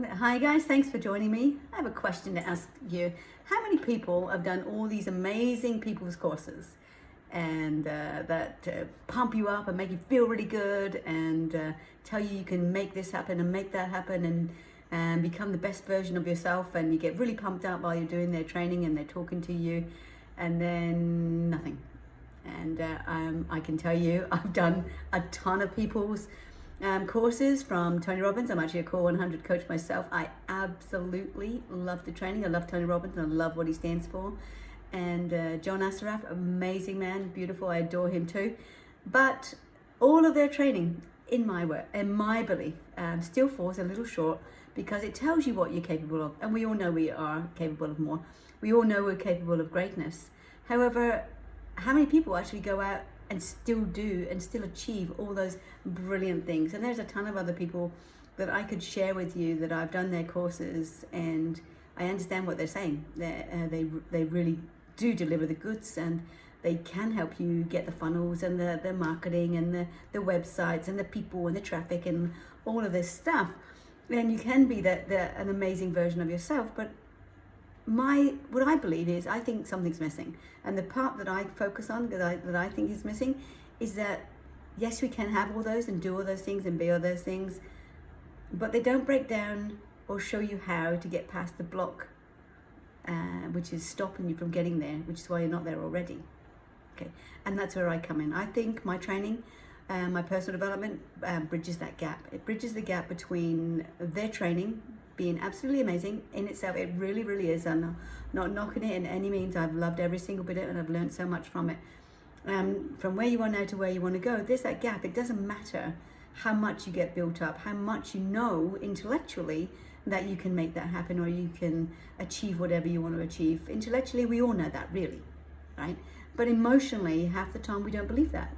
Hi guys, thanks for joining me. I have a question to ask you. How many people have done all these amazing people's courses and that pump you up and make you feel really good and tell you you can make this happen and make that happen and become the best version of yourself, and you get really pumped up while you're doing their training and they're talking to you, and then nothing. And I can tell you I've done a ton of people's courses from Tony Robbins. I'm actually a Core 100 coach myself. I absolutely love the training. I love Tony Robbins and I love what he stands for. And John Assaraf, amazing man, beautiful. I adore him too. But all of their training, in my work, in my belief, still falls a little short, because it tells you what you're capable of. And we all know we are capable of more. We all know we're capable of greatness. However, how many people actually go out and still do and still achieve all those brilliant things? And there's a ton of other people that I could share with you that I've done their courses, and I understand what they're saying. They really do deliver the goods, and they can help you get the funnels and the marketing and the websites and the people and the traffic and all of this stuff. And you can be an amazing version of yourself. But what I believe is, I think something's missing, and the part that I focus on that I think is missing is that yes, we can have all those and do all those things and be all those things, but they don't break down or show you how to get past the block, which is stopping you from getting there, which is why you're not there already. Okay, and that's where I come in. I think my training, my personal development bridges that gap. It bridges the gap between their training being absolutely amazing in itself. It really, really is. I'm not knocking it in any means. I've loved every single bit of it, and I've learned so much from it. From where you are now to where you want to go, there's that gap. It doesn't matter how much you get built up, how much you know intellectually that you can make that happen, or you can achieve whatever you want to achieve. Intellectually, we all know that, really, right? But emotionally, half the time we don't believe that.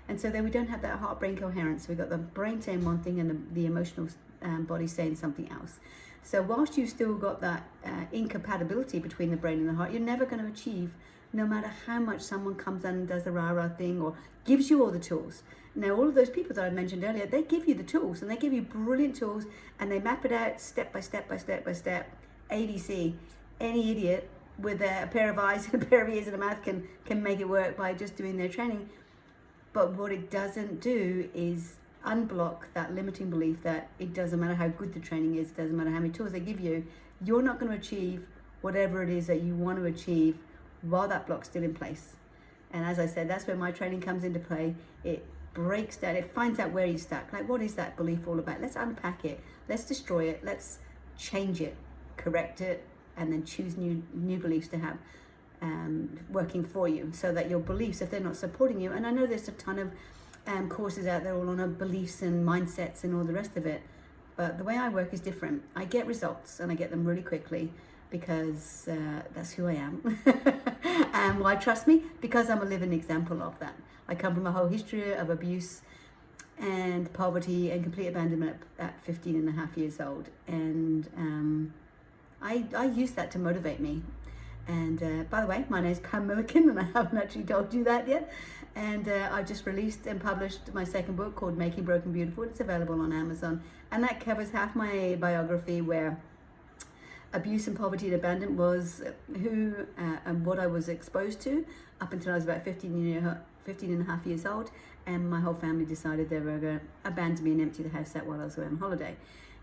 And so then we don't have that heart-brain coherence. We've got the brain saying one thing and the emotional body saying something else. So whilst you've still got that incompatibility between the brain and the heart, you're never going to achieve, no matter how much someone comes in and does the rah-rah thing or gives you all the tools. Now, all of those people that I mentioned earlier, they give you the tools, and they give you brilliant tools, and they map it out step by step by step by step, ABC. Any idiot with a pair of eyes and a pair of ears and a mouth can make it work by just doing their training. But what it doesn't do is unblock that limiting belief that it doesn't matter how good the training is, it doesn't matter how many tools they give you, you're not going to achieve whatever it is that you want to achieve while that block's still in place. And as I said, that's where my training comes into play. It breaks down, it finds out where you're stuck. Like, what is that belief all about? Let's unpack it, let's destroy it, let's change it, correct it, and then choose new beliefs to have working for you, so that your beliefs, if they're not supporting you, and I know there's a ton of courses out there all on beliefs and mindsets and all the rest of it, but the way I work is different. I get results, and I get them really quickly, because that's who I am. And why trust me? Because I'm a living example of that. I come from a whole history of abuse and poverty and complete abandonment at 15 and a half years old, and I use that to motivate me. And by the way, my name is Pam Milliken, and I haven't actually told you that yet. And I just released and published my second book called Making Broken Beautiful. It's available on Amazon. And that covers half my biography, where abuse and poverty and abandonment was who and what I was exposed to up until I was about 15 and a half years old. And my whole family decided they were going to abandon me and empty the house out while I was away on holiday.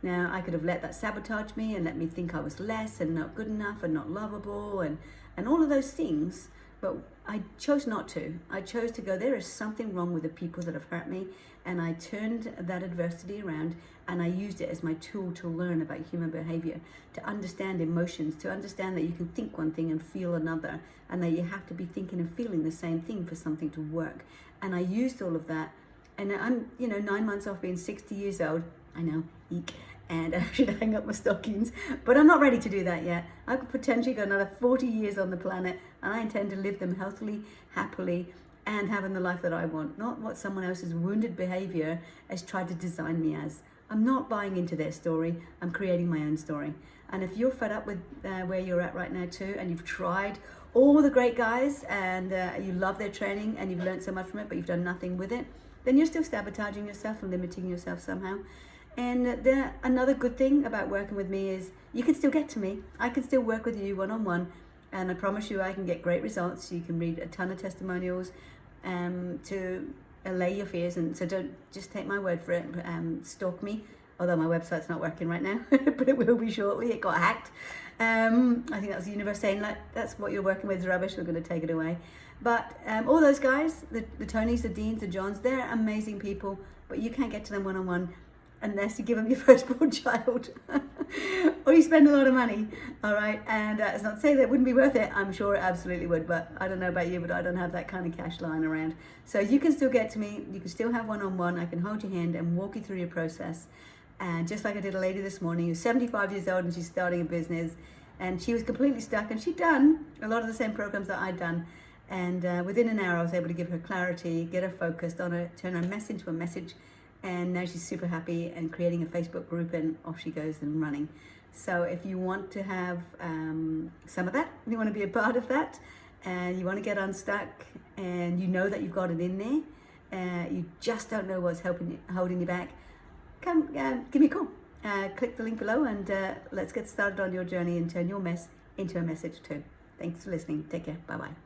Now, I could have let that sabotage me and let me think I was less and not good enough and not lovable and all of those things, but I chose not to. I chose to go, there is something wrong with the people that have hurt me, and I turned that adversity around, and I used it as my tool to learn about human behavior, to understand emotions, to understand that you can think one thing and feel another, and that you have to be thinking and feeling the same thing for something to work. And I used all of that, and I'm 9 months off being 60 years old. I know, eek. And I should hang up my stockings, but I'm not ready to do that yet. I could potentially go another 40 years on the planet, and I intend to live them healthily, happily, and having the life that I want, not what someone else's wounded behavior has tried to design me as. I'm not buying into their story. I'm creating my own story. And if you're fed up with where you're at right now too, and you've tried all the great guys, and you love their training, and you've learned so much from it, but you've done nothing with it, then you're still sabotaging yourself and limiting yourself somehow. And another good thing about working with me is you can still get to me. I can still work with you one-on-one, and I promise you I can get great results. You can read a ton of testimonials to allay your fears, and so don't just take my word for it. Stalk me, although my website's not working right now, but it will be shortly. It got hacked. I think that was the universe saying, like, that's what you're working with is rubbish, we're going to take it away. But all those guys, the Tonys, the Deans, the Johns, they're amazing people, but you can't get to them one-on-one unless you give them your firstborn child or you spend a lot of money. All right, and it's not to say that it wouldn't be worth it. I'm sure it absolutely would, but I don't know about you, but I don't have that kind of cash lying around. So you can still get to me. You can still have one-on-one. I can hold your hand and walk you through your process. And just like I did a lady this morning who's 75 years old and she's starting a business, and she was completely stuck, and she'd done a lot of the same programs that I'd done. And within an hour, I was able to give her clarity, get her focused on her, turn her mess into a message. And now she's super happy and creating a Facebook group, and off she goes and running. So if you want to have some of that, you want to be a part of that, and you want to get unstuck, and you know that you've got it in there, you just don't know what's holding you back, come give me a call. Click the link below, and let's get started on your journey and turn your mess into a message too. Thanks for listening. Take care. Bye-bye.